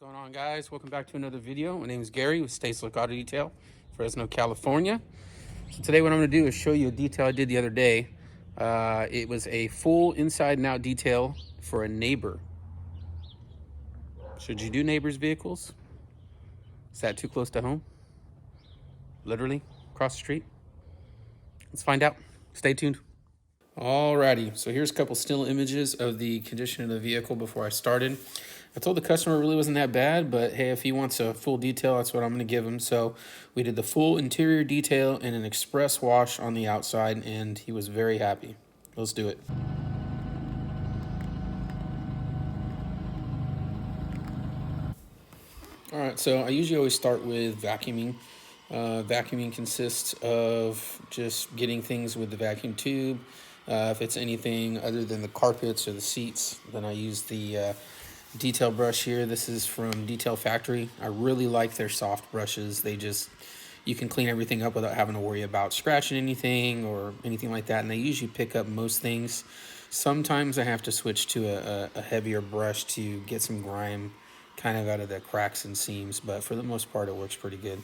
What's going on, guys? Welcome back to another video. My name is Gary with States Look Auto Detail, Fresno, California. So today what I'm going to do is show you a detail I did the other day. It was a full inside and out detail for a neighbor. Should you do neighbors' vehicles? Is that too close to home? Literally across the street? Let's find out. Stay tuned. Alrighty, so here's a couple still images of the condition of the vehicle before I started. I told the customer it really wasn't that bad, but hey, if he wants a full detail, that's what I'm going to give him. So we did the full interior detail and an express wash on the outside, and he was very happy. Let's do it. All right, so I usually always start with vacuuming. Vacuuming consists of just getting things with the vacuum tube. If it's anything other than the carpets or the seats, then I use the detail brush here. This is from Detail Factory. I really like their soft brushes. You can clean everything up without having to worry about scratching anything or anything like that. And they usually pick up most things. Sometimes I have to switch to a heavier brush to get some grime kind of out of the cracks and seams, but for the most part, it works pretty good.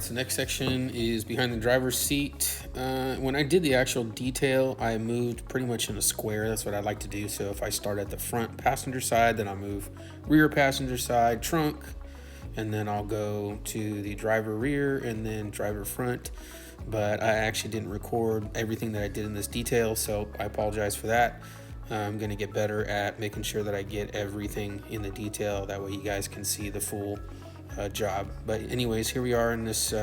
The next section is behind the driver's seat. When I did the actual detail, I moved pretty much in a square. That's what I like to do. So if I start at the front passenger side, then I'll move rear passenger side, trunk, and then I'll go to the driver rear and then driver front. But I actually didn't record everything that I did in this detail, so I apologize for that. I'm going to get better at making sure that I get everything in the detail. That way you guys can see the full job. But anyways, here we are in this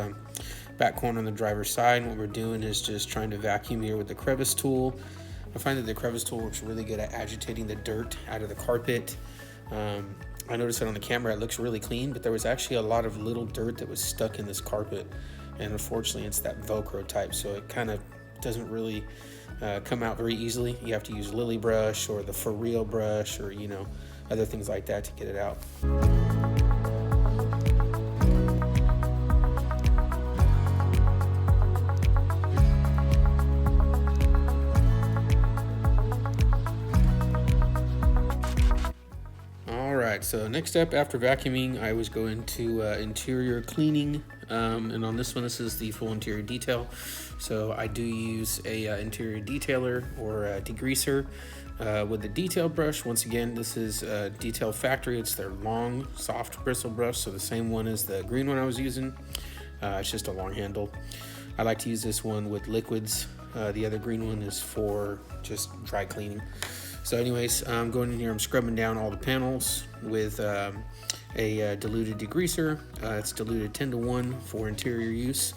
back corner on the driver's side. What we're doing is just trying to vacuum here with the crevice tool. I find that the crevice tool works really good at agitating the dirt out of the carpet. I noticed that on the camera it looks really clean, but there was actually a lot of little dirt that was stuck in this carpet, and unfortunately it's that Velcro type, so it kind of doesn't really come out very easily. You have to use lily brush or the for real brush or other things like that to get it out. So next step after vacuuming, I was going to interior cleaning, and on this one, this is the full interior detail. So I do use a interior detailer or a degreaser with the detail brush. Once again, this is Detail Factory. It's their long, soft bristle brush, so the same one as the green one I was using. It's just a long handle. I like to use this one with liquids. The other green one is for just dry cleaning. So anyways, I'm going in here, I'm scrubbing down all the panels with a diluted degreaser. It's diluted 10:1 for interior use.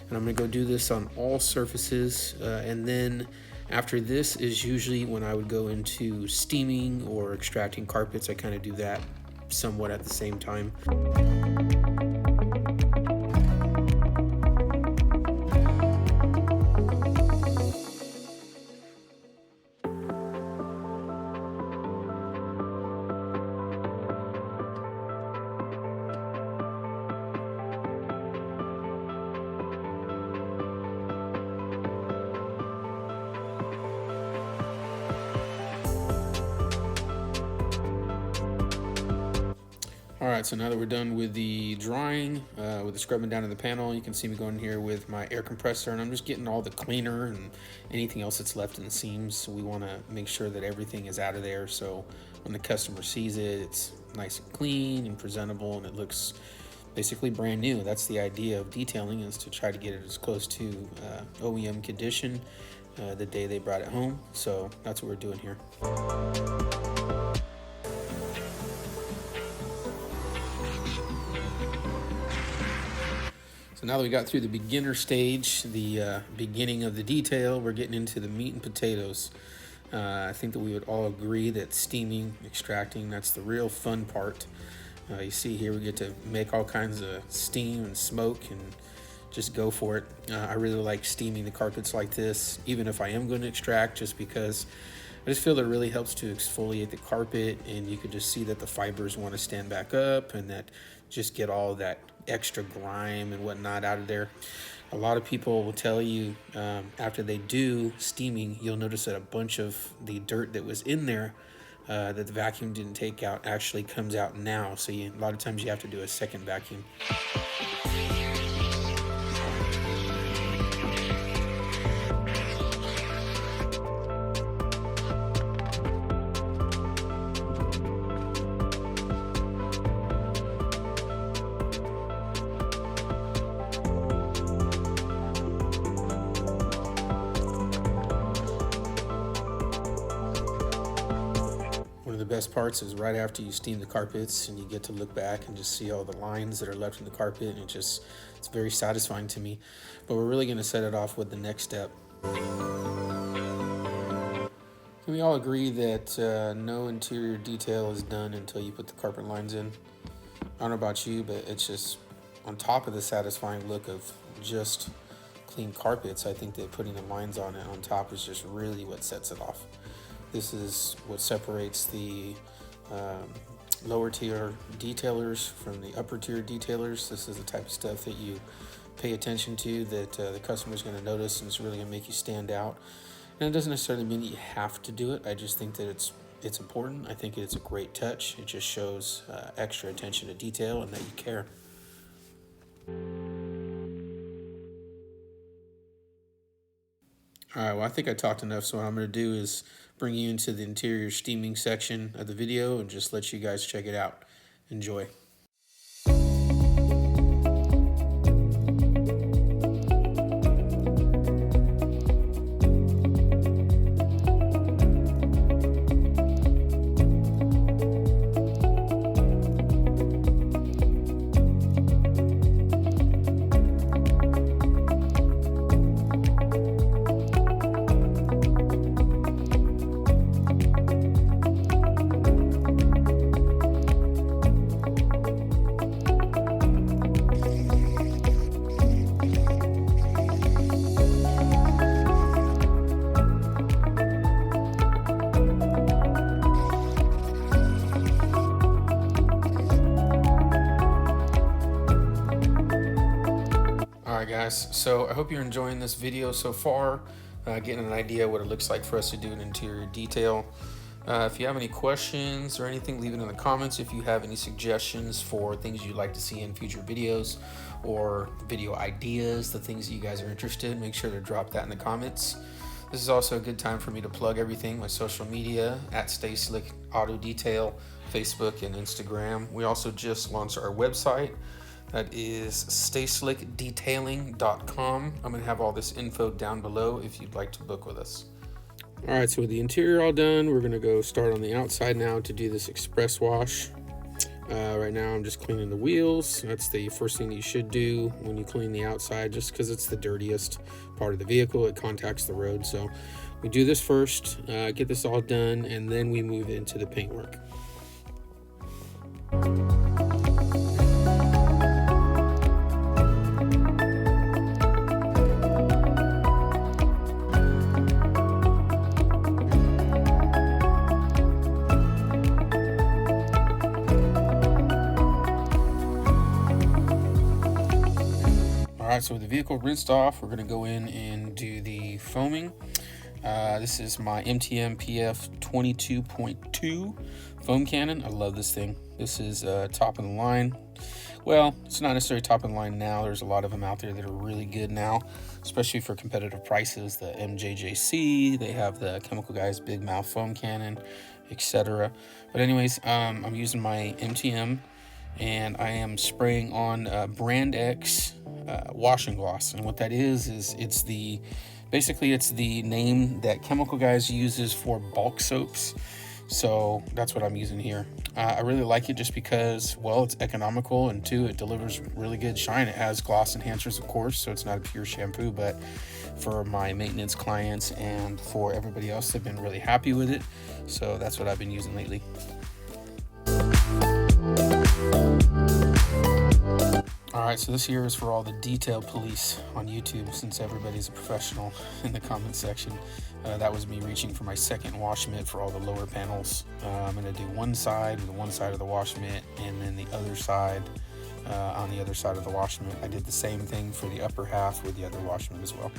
And I'm gonna go do this on all surfaces. And then after this is usually when I would go into steaming or extracting carpets. I kind of do that somewhat at the same time. All right, so now that we're done with the drying, with the scrubbing down of the panel, you can see me going here with my air compressor, and I'm just getting all the cleaner and anything else that's left in the seams. So we want to make sure that everything is out of there, so when the customer sees it, it's nice and clean and presentable, and it looks basically brand new. That's the idea of detailing, is to try to get it as close to OEM condition the day they brought it home. So that's what we're doing here. So now that we got through the beginner stage, the beginning of the detail, we're getting into the meat and potatoes. I think that we would all agree that steaming, extracting, that's the real fun part. You see here we get to make all kinds of steam and smoke and just go for it. I really like steaming the carpets like this, even if I am going to extract, just because I just feel that it really helps to exfoliate the carpet, and you could just see that the fibers want to stand back up and that just get all that extra grime and whatnot out of there. A lot of people will tell you after they do steaming, you'll notice that a bunch of the dirt that was in there that the vacuum didn't take out actually comes out now. So a lot of times you have to do a second vacuum. One of the best parts is right after you steam the carpets and you get to look back and just see all the lines that are left in the carpet, and it's very satisfying to me. But we're really going to set it off with the next step. Can we all agree that no interior detail is done until you put the carpet lines in? I don't know about you, but it's just on top of the satisfying look of just clean carpets. I think that putting the lines on it on top is just really what sets it off. This is what separates the lower tier detailers from the upper tier detailers. This is the type of stuff that you pay attention to, that the customer's going to notice, and it's really going to make you stand out. And it doesn't necessarily mean that you have to do it. I just think that it's important. I think it's a great touch. It just shows extra attention to detail and that you care. All right, well, I think I talked enough, so what I'm going to do is bring you into the interior steaming section of the video and just let you guys check it out. Enjoy. Guys, so I hope you're enjoying this video so far, getting an idea what it looks like for us to do an interior detail. If you have any questions or anything, leave it in the comments. If you have any suggestions for things you'd like to see in future videos or video ideas, the things that you guys are interested in, make sure to drop that in the comments. This is also a good time for me to plug everything, my social media at Stay Slick Auto Detail, Facebook and Instagram. We also just launched our website. That is stayslickdetailing.com. I'm going to have all this info down below if you'd like to book with us. All right, so with the interior all done, we're going to go start on the outside now to do this express wash. Right now I'm just cleaning the wheels. That's the first thing you should do when you clean the outside, just because it's the dirtiest part of the vehicle. It contacts the road. So we do this first, get this all done, and then we move into the paintwork. Alright, so with the vehicle rinsed off, we're going to go in and do the foaming. This is my MTM PF 22.2 foam cannon. I love this thing. This is top of the line. Well, it's not necessarily top of the line now. There's a lot of them out there that are really good now, especially for competitive prices. The MJJC, they have the Chemical Guys Big Mouth foam cannon, etc. But anyways, I'm using my MTM, and I am spraying on Brand X washing gloss. And what that is it's the name that Chemical Guys uses for bulk soaps. So that's what I'm using here. I really like it just because, well, it's economical, and two, it delivers really good shine. It has gloss enhancers, of course, so it's not a pure shampoo, but for my maintenance clients and for everybody else, they've been really happy with it. So that's what I've been using lately. All right, Alright, so this here is for all the detail police on YouTube, since everybody's a professional in the comment section. That was me reaching for my second wash mitt for all the lower panels. I'm going to do one side with one side of the wash mitt, and then the other side on the other side of the wash mitt. I did the same thing for the upper half with the other wash mitt as well.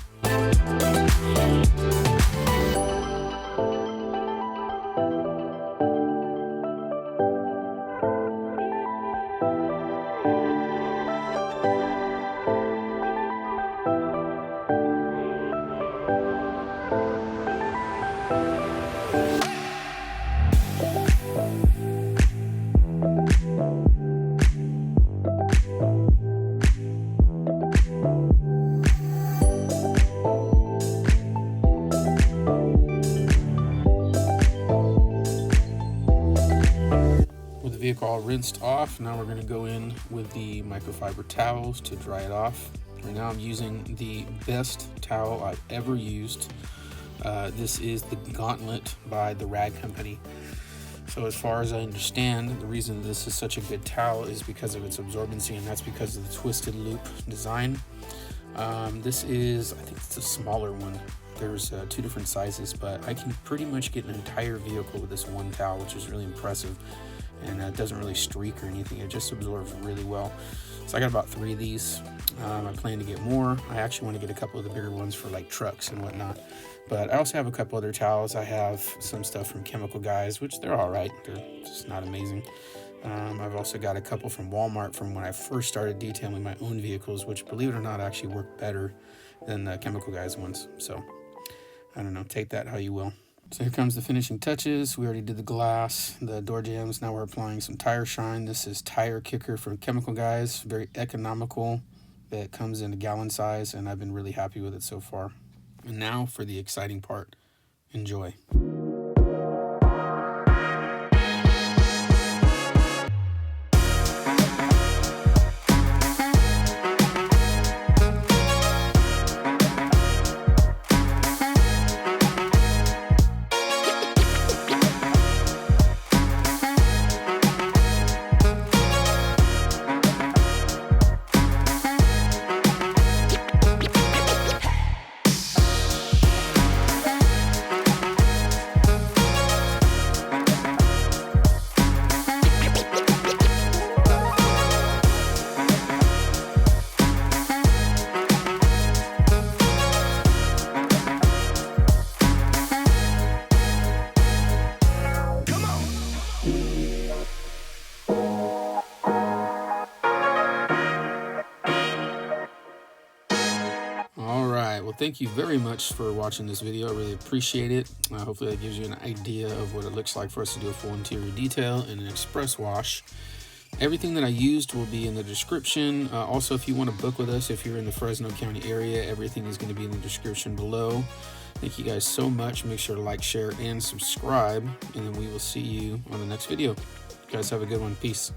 Vehicle all rinsed off. Now we're going to go in with the microfiber towels to dry it off. Right now I'm using the best towel I've ever used. This is the Gauntlet by the Rag Company. So as far as I understand, the reason this is such a good towel is because of its absorbency, and that's because of the twisted loop design. This is, I think it's a smaller one. There's two different sizes, but I can pretty much get an entire vehicle with this one towel, which is really impressive. And it doesn't really streak or anything. It just absorbs really well. So I got about 3 of these. I plan to get more. I actually want to get a couple of the bigger ones for like trucks and whatnot. But I also have a couple other towels. I have some stuff from Chemical Guys, which they're all right. They're just not amazing. I've also got a couple from Walmart from when I first started detailing my own vehicles, which, believe it or not, actually work better than the Chemical Guys ones. So I don't know, take that how you will. So here comes the finishing touches. We already did the glass, the door jambs. Now we're applying some tire shine. This is Tire Kicker from Chemical Guys. Very economical. It comes in a gallon size, and I've been really happy with it so far. And now for the exciting part. Enjoy. Well, thank you very much for watching this video. I really appreciate it. Hopefully that gives you an idea of what it looks like for us to do a full interior detail and an express wash. Everything that I used will be in the description. Also, if you want to book with us, if you're in the Fresno County area, everything is going to be in the description below. Thank you guys so much. Make sure to like, share, and subscribe, and then we will see you on the next video. You guys have a good one. Peace.